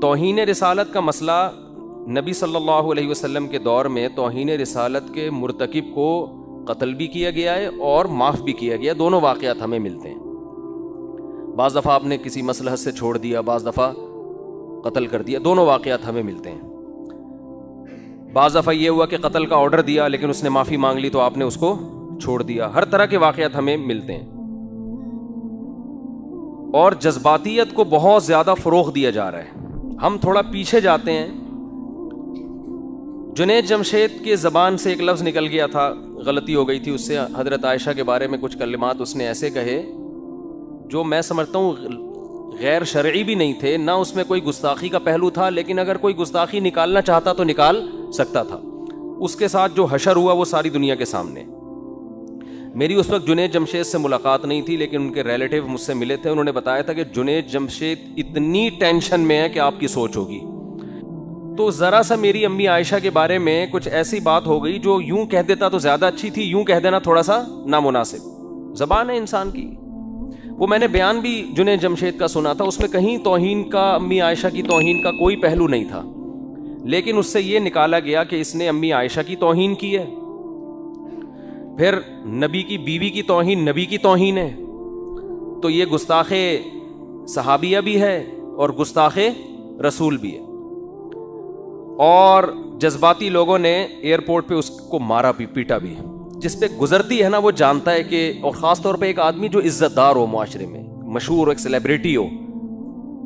توہین رسالت کا مسئلہ نبی صلی اللہ علیہ وسلم کے دور میں توہین رسالت کے مرتکب کو قتل بھی کیا گیا ہے اور معاف بھی کیا گیا. دونوں واقعات ہمیں ملتے ہیں. بعض دفعہ آپ نے کسی مصلحت سے چھوڑ دیا, بعض دفعہ قتل کر دیا. دونوں واقعات ہمیں ملتے ہیں. بعض دفعہ یہ ہوا کہ قتل کا آرڈر دیا لیکن اس نے معافی مانگ لی تو آپ نے اس کو چھوڑ دیا. ہر طرح کے واقعات ہمیں ملتے ہیں. اور جذباتیت کو بہت زیادہ فروغ دیا جا رہا ہے. ہم تھوڑا پیچھے جاتے ہیں. جنید جمشید کے زبان سے ایک لفظ نکل گیا تھا, غلطی ہو گئی تھی اس سے. حضرت عائشہ کے بارے میں کچھ کلمات اس نے ایسے کہے جو میں سمجھتا ہوں غیر شرعی بھی نہیں تھے, نہ اس میں کوئی گستاخی کا پہلو تھا, لیکن اگر کوئی گستاخی نکالنا چاہتا تو نکال سکتا تھا. اس کے ساتھ جو حشر ہوا وہ ساری دنیا کے سامنے. میری اس وقت جنید جمشید سے ملاقات نہیں تھی, لیکن ان کے ریلیٹیو مجھ سے ملے تھے. انہوں نے بتایا تھا کہ جنید جمشید اتنی ٹینشن میں ہے کہ آپ کی سوچ ہوگی. تو ذرا سا میری امی عائشہ کے بارے میں کچھ ایسی بات ہو گئی جو یوں کہہ دیتا تو زیادہ اچھی تھی, یوں کہہ دینا تھوڑا سا نامناسب. زبان ہے انسان کی. وہ میں نے بیان بھی جنید جمشید کا سنا تھا, اس میں کہیں توہین کا, امی عائشہ کی توہین کا کوئی پہلو نہیں تھا, لیکن اس سے یہ نکالا گیا کہ اس نے امی عائشہ کی توہین کی ہے. پھر نبی کی بیوی کی توہین نبی کی توہین ہے, تو یہ گستاخ صحابیہ بھی ہے اور گستاخ رسول بھی ہے. اور جذباتی لوگوں نے ایئرپورٹ پہ اس کو مارا بھی, پیٹا بھی. جس پہ گزرتی ہے نا وہ جانتا ہے کہ, اور خاص طور پہ ایک آدمی جو عزت دار ہو, معاشرے میں مشہور ہو, ایک سیلیبریٹی ہو,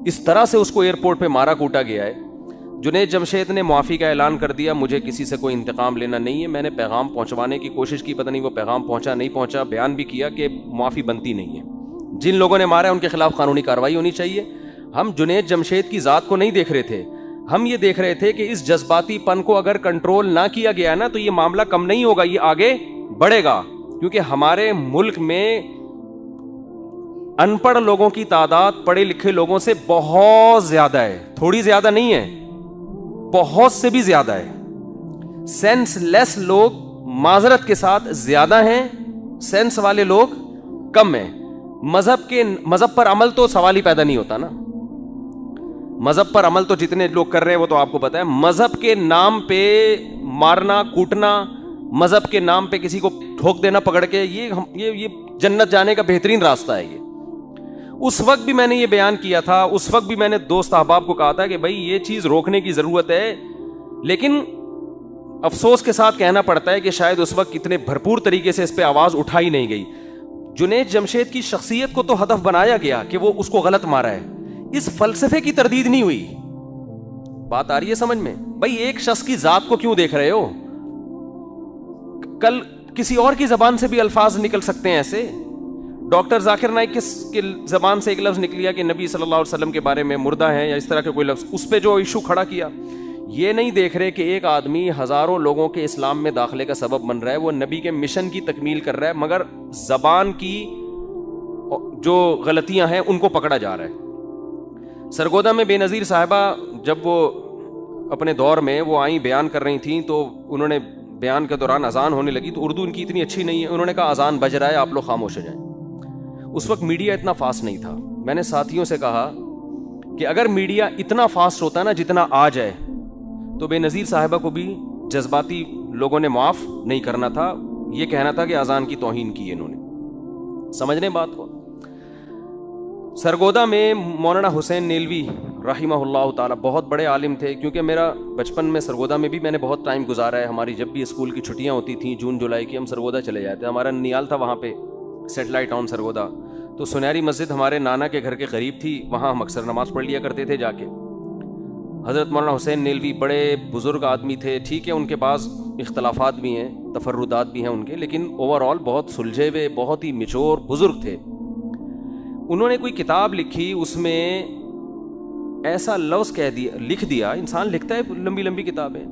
اس طرح سے اس کو ایئرپورٹ پہ مارا کوٹا گیا ہے. جنید جمشید نے معافی کا اعلان کر دیا, مجھے کسی سے کوئی انتقام لینا نہیں ہے, میں نے پیغام پہنچوانے کی کوشش کی, پتہ نہیں وہ پیغام پہنچا نہیں پہنچا. بیان بھی کیا کہ معافی بنتی نہیں ہے, جن لوگوں نے مارا ہے ان کے خلاف قانونی کارروائی ہونی چاہیے. ہم جنید جمشید کی ذات کو نہیں دیکھ رہے تھے, ہم یہ دیکھ رہے تھے کہ اس جذباتی پن کو اگر کنٹرول نہ کیا گیا نا تو یہ معاملہ کم نہیں ہوگا, یہ آگے بڑھے گا. کیونکہ ہمارے ملک میں ان پڑھ لوگوں کی تعداد پڑھے لکھے لوگوں سے بہت زیادہ ہے, تھوڑی زیادہ نہیں ہے, بہت سے بھی زیادہ ہے. سینس لیس لوگ معذرت کے ساتھ زیادہ ہیں, سینس والے لوگ کم ہیں. مذہب پر عمل تو سوال ہی پیدا نہیں ہوتا نا. مذہب پر عمل تو جتنے لوگ کر رہے ہیں وہ تو آپ کو پتا ہے. مذہب کے نام پہ مارنا کوٹنا, مذہب کے نام پہ کسی کو ٹھوک دینا پکڑ کے, یہ جنت جانے کا بہترین راستہ ہے. یہ اس وقت بھی میں نے یہ بیان کیا تھا, اس وقت بھی میں نے دوست احباب کو کہا تھا کہ بھائی یہ چیز روکنے کی ضرورت ہے, لیکن افسوس کے ساتھ کہنا پڑتا ہے کہ شاید اس وقت اتنے بھرپور طریقے سے اس پہ آواز اٹھائی نہیں گئی. جنید جمشید کی شخصیت کو تو ہدف بنایا گیا کہ وہ اس کو غلط مارا ہے, اس فلسفے کی تردید نہیں ہوئی. بات آ رہی ہے سمجھ میں؟ بھائی ایک شخص کی ذات کو کیوں دیکھ رہے ہو؟ کل کسی اور کی زبان سے بھی الفاظ نکل سکتے ہیں ایسے. ڈاکٹر ذاکر نائک کی زبان سے ایک لفظ نکلیا کہ نبی صلی اللہ علیہ وسلم کے بارے میں مردہ ہیں یا اس طرح کا کوئی لفظ, اس پہ جو ایشو کھڑا کیا. یہ نہیں دیکھ رہے کہ ایک آدمی ہزاروں لوگوں کے اسلام میں داخلے کا سبب بن رہا ہے, وہ نبی کے مشن کی تکمیل کر رہا ہے, مگر زبان کی جو غلطیاں ہیں ان کو پکڑا جا رہا ہے. سرگودا میں بے نظیر صاحبہ جب وہ اپنے دور میں وہ آئیں بیان کر رہی تھیں تو انہوں نے بیان کے دوران اذان ہونے لگی, تو اردو ان کی اتنی اچھی نہیں ہے, انہوں نے کہا اذان بج رہا ہے آپ لوگ خاموش ہو جائیں. اس وقت میڈیا اتنا فاسٹ نہیں تھا. میں نے ساتھیوں سے کہا کہ اگر میڈیا اتنا فاسٹ ہوتا نا جتنا آج ہے تو بے نظیر صاحبہ کو بھی جذباتی لوگوں نے معاف نہیں کرنا تھا, یہ کہنا تھا کہ اذان کی توہین کی ہے انہوں نے. سمجھنے بات کو. سرگودا میں مولانا حسین نیلوی رحمہ اللہ تعالیٰ بہت بڑے عالم تھے, کیونکہ میرا بچپن میں سرگودا میں بھی میں نے بہت ٹائم گزارا ہے. ہماری جب بھی اسکول کی چھٹیاں ہوتی تھیں جون جولائی کی, ہم سرگودا چلے جاتے. ہمارا ننیال تھا وہاں پہ, سیٹلائٹ ٹاؤن سرگودا, تو سنہری مسجد ہمارے نانا کے گھر کے قریب تھی, وہاں ہم اکثر نماز پڑھ لیا کرتے تھے جا کے. حضرت مولانا حسین نیلوی بڑے بزرگ آدمی تھے, ٹھیک ہے ان کے پاس اختلافات بھی ہیں, تفردات بھی ہیں ان کے, لیکن اوور آل بہت سلجھے ہوئے, بہت ہی میچور بزرگ تھے. انہوں نے کوئی کتاب لکھی, اس میں ایسا لفظ لکھ دیا, انسان لکھتا ہے لمبی لمبی کتابیں,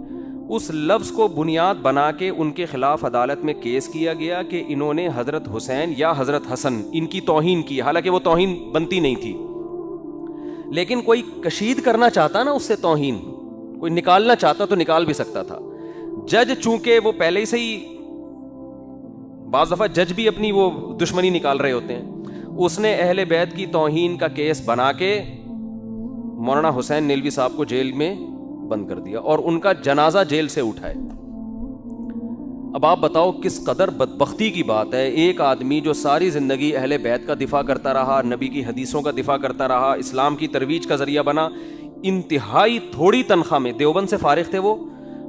اس لفظ کو بنیاد بنا کے ان کے خلاف عدالت میں کیس کیا گیا کہ انہوں نے حضرت حسین یا حضرت حسن ان کی توہین کی. حالانکہ وہ توہین بنتی نہیں تھی, لیکن کوئی کشید کرنا چاہتا نا اس سے توہین, کوئی نکالنا چاہتا تو نکال بھی سکتا تھا. جج چونکہ وہ پہلے سے ہی, بعض دفعہ جج بھی اپنی وہ دشمنی نکال رہے ہوتے ہیں, اس نے اہل بیت کی توہین کا کیس بنا کے مولانا حسین نیلوی صاحب کو جیل میں بند کر دیا اور ان کا جنازہ جیل سے اٹھائے. اب آپ بتاؤ کس قدر بدبختی کی بات ہے. ایک آدمی جو ساری زندگی اہل بیت کا دفاع کرتا رہا, نبی کی حدیثوں کا دفاع کرتا رہا, اسلام کی ترویج کا ذریعہ بنا, انتہائی تھوڑی تنخواہ میں, دیوبند سے فارغ تھے وہ,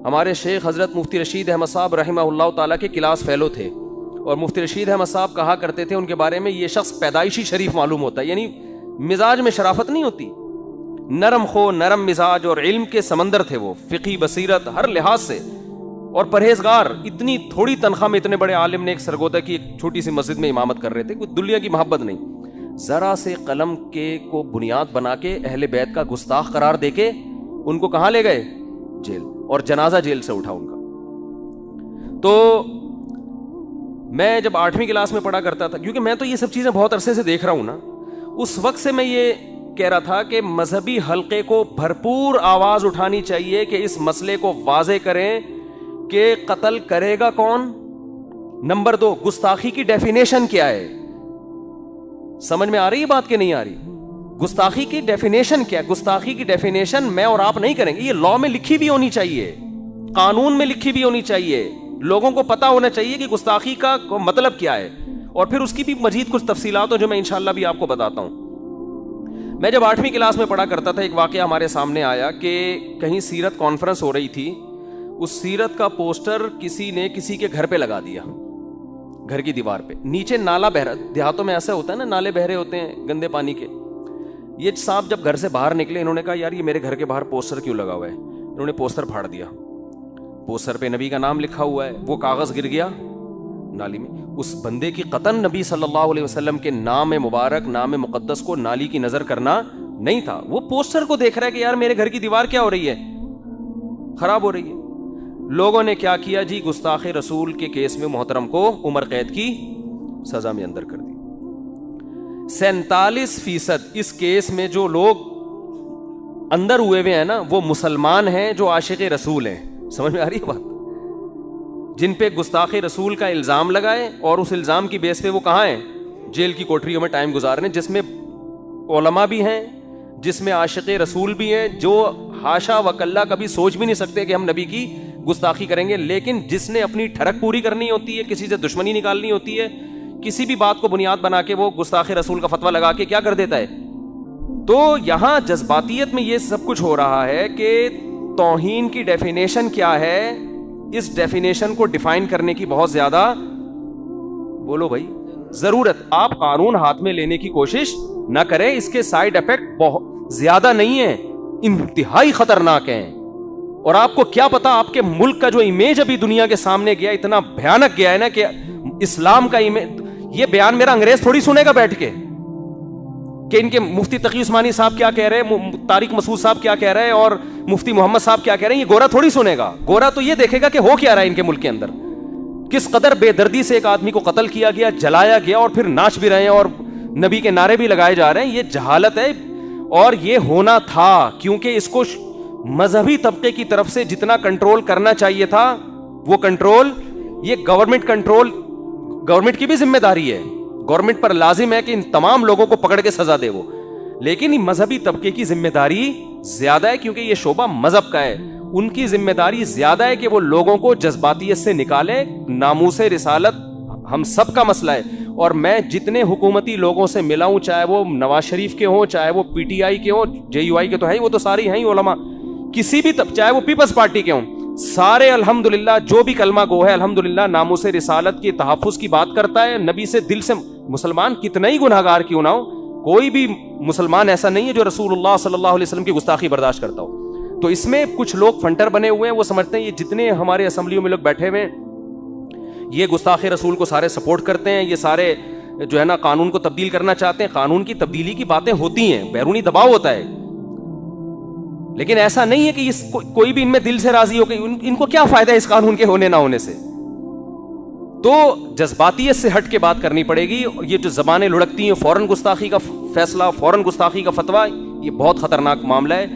ہمارے شیخ حضرت مفتی رشید احمد صاحب رحمہ اللہ تعالیٰ کے کلاس فیلو تھے, اور مفتی رشید احمد صاحب کہا کرتے تھے ان کے بارے میں, یہ شخص پیدائشی شریف معلوم ہوتا ہے, یعنی مزاج میں شرافت نہیں ہوتی, نرم خو, نرم مزاج اور علم کے سمندر تھے وہ, فقہی بصیرت ہر لحاظ سے, اور پرہیزگار. اتنی تھوڑی تنخواہ میں اتنے بڑے عالم نے ایک سرگودا کی ایک چھوٹی سی مسجد میں امامت کر رہے تھے, کوئی دنیا کی محبت نہیں, ذرا سے قلم کے کو بنیاد بنا کے اہل بیت کا گستاخ قرار دے کے ان کو کہاں لے گئے؟ جیل, اور جنازہ جیل سے اٹھا ان کا. تو میں جب 8ویں کلاس میں پڑھا کرتا تھا, کیونکہ میں تو یہ سب چیزیں بہت عرصے سے دیکھ رہا ہوں نا, اس وقت سے میں یہ کہہ رہا تھا کہ مذہبی حلقے کو بھرپور آواز اٹھانی چاہیے کہ اس مسئلے کو واضح کریں کہ قتل کرے گا کون. نمبر 2, گستاخی کی ڈیفینیشن کیا ہے؟ سمجھ میں آ رہی ہے بات کہ نہیں آ رہی؟ گستاخی کی ڈیفینیشن کیا ہے؟ گستاخی کی ڈیفینیشن میں اور آپ نہیں کریں گے, یہ لا میں لکھی بھی ہونی چاہیے, قانون میں لکھی بھی ہونی چاہیے, لوگوں کو پتا ہونا چاہیے کہ گستاخی کا مطلب کیا ہے, اور پھر اس کی بھی مزید کچھ تفصیلات ہو جو میں انشاءاللہ بھی آپ کو بتاتا ہوں. میں جب 8ویں کلاس میں پڑھا کرتا تھا, ایک واقعہ ہمارے سامنے آیا کہ کہیں سیرت کانفرنس ہو رہی تھی, اس سیرت کا پوسٹر کسی نے کسی کے گھر پہ لگا دیا, گھر کی دیوار پہ, نیچے نالا بہ رہا, دیہاتوں میں ایسا ہوتا ہے نا, نالے بہ رہے ہوتے ہیں گندے پانی کے. یہ صاحب جب گھر سے باہر نکلے, انہوں نے کہا یار یہ میرے گھر کے باہر پوسٹر کیوں لگا ہوا ہے؟ انہوں نے پوسٹر پھاڑ دیا, پوسٹر پہ نبی کا نام لکھا ہوا ہے, وہ کاغذ گر گیا نالی میں. اس بندے کی قطعاً نبی صلی اللہ علیہ وسلم کے نام مبارک, نام مقدس کو نالی کی نظر کرنا نہیں تھا, وہ پوسٹر کو دیکھ رہا ہے کہ یار میرے گھر کی دیوار کیا ہو رہی ہے, خراب ہو رہی ہے. لوگوں نے کیا کیا جی, گستاخ رسول کے کیس میں محترم کو عمر قید کی سزا میں اندر کر دی. 47% اس کیس میں جو لوگ اندر ہوئے ہوئے ہیں نا, وہ مسلمان ہیں جو عاشق رسول ہیں. سمجھ میں آ رہی ہے بات؟ جن پہ گستاخ رسول کا الزام لگائے اور اس الزام کی بیس پہ وہ کہاں ہیں؟ جیل کی کوٹریوں میں ٹائم گزار رہے ہیں, جس میں علماء بھی ہیں, جس میں عاشق رسول بھی ہیں, جو حاشا وکلا کبھی سوچ بھی نہیں سکتے کہ ہم نبی کی گستاخی کریں گے, لیکن جس نے اپنی ٹھڑک پوری کرنی ہوتی ہے, کسی سے دشمنی نکالنی ہوتی ہے, کسی بھی بات کو بنیاد بنا کے وہ گستاخ رسول کا فتویٰ لگا کے کیا کر دیتا ہے. تو یہاں جذباتیت میں یہ سب کچھ ہو رہا ہے کہ توہین کی ڈیفینیشن کیا ہے, اس ڈیفینیشن کو ڈیفائن کرنے کی بہت زیادہ, بولو بھائی, ضرورت. آپ قانون ہاتھ میں لینے کی کوشش نہ کریں, اس کے سائیڈ افیکٹ بہت زیادہ نہیں ہیں, انتہائی خطرناک ہیں. اور آپ کو کیا پتا, آپ کے ملک کا جو امیج ابھی دنیا کے سامنے گیا, اتنا بھیانک گیا ہے نا کہ اسلام کا امیج, یہ بیان میرا انگریز تھوڑی سنے گا بیٹھ کے کہ ان کے مفتی تقی عثمانی صاحب کیا کہہ رہے ہیں, طارق مسعود صاحب کیا کہہ رہے ہیں, اور مفتی محمد صاحب کیا کہہ رہے ہیں. یہ گورا تھوڑی سنے گا. گورا تو یہ دیکھے گا کہ ہو کیا رہا ہے ان کے ملک کے اندر, کس قدر بے دردی سے ایک آدمی کو قتل کیا گیا, جلایا گیا, اور پھر ناچ بھی رہے ہیں اور نبی کے نعرے بھی لگائے جا رہے ہیں. یہ جہالت ہے, اور یہ ہونا تھا کیونکہ اس کو مذہبی طبقے کی طرف سے جتنا کنٹرول کرنا چاہیے تھا وہ کنٹرول, یہ گورنمنٹ کی بھی ذمہ داری ہے, گورنمنٹ پر لازم ہے کہ ان تمام لوگوں کو پکڑ کے سزا دے وہ, لیکن مذہبی طبقے کی ذمہ داری زیادہ ہے کیونکہ یہ شعبہ مذہب کا ہے. ان کی ذمہ داری زیادہ ہے کہ وہ لوگوں کو جذباتیت سے نکالے. ناموس رسالت ہم سب کا مسئلہ ہے, اور میں جتنے حکومتی لوگوں سے ملا ہوں, چاہے وہ نواز شریف کے ہوں, چاہے وہ پی ٹی آئی کے ہوں, جے یو آئی کے تو ہیں, وہ تو سارے ہیں ہی علماء, کسی بھی چاہے وہ پیپلز پارٹی کے ہوں, سارے الحمدللہ جو بھی کلمہ گو ہے الحمدللہ ناموس رسالت کی تحفظ کی بات کرتا ہے, نبی سے دل سے. مسلمان کتنا ہی گناہگار کیوں نہ ہو, کوئی بھی مسلمان ایسا نہیں ہے جو رسول اللہ صلی اللہ علیہ وسلم کی گستاخی برداشت کرتا ہو. تو اس میں کچھ لوگ فنٹر بنے ہوئے ہیں, وہ سمجھتے ہیں یہ جتنے ہمارے اسمبلیوں میں لوگ بیٹھے ہوئے ہیں یہ گستاخ رسول کو سارے سپورٹ کرتے ہیں, یہ سارے جو ہے نا قانون کو تبدیل کرنا چاہتے ہیں. قانون کی تبدیلی کی باتیں ہوتی ہیں, بیرونی دباؤ ہوتا ہے, لیکن ایسا نہیں ہے کہ کوئی بھی ان میں دل سے راضی ہو کہ ان کو کیا فائدہ ہے اس قانون کے ہونے نہ ہونے سے. تو جذباتیت سے ہٹ کے بات کرنی پڑے گی. یہ جو زبانیں لڑکتی ہیں, فوراً گستاخی کا فیصلہ, فوراً گستاخی کا فتویٰ, یہ بہت خطرناک معاملہ ہے.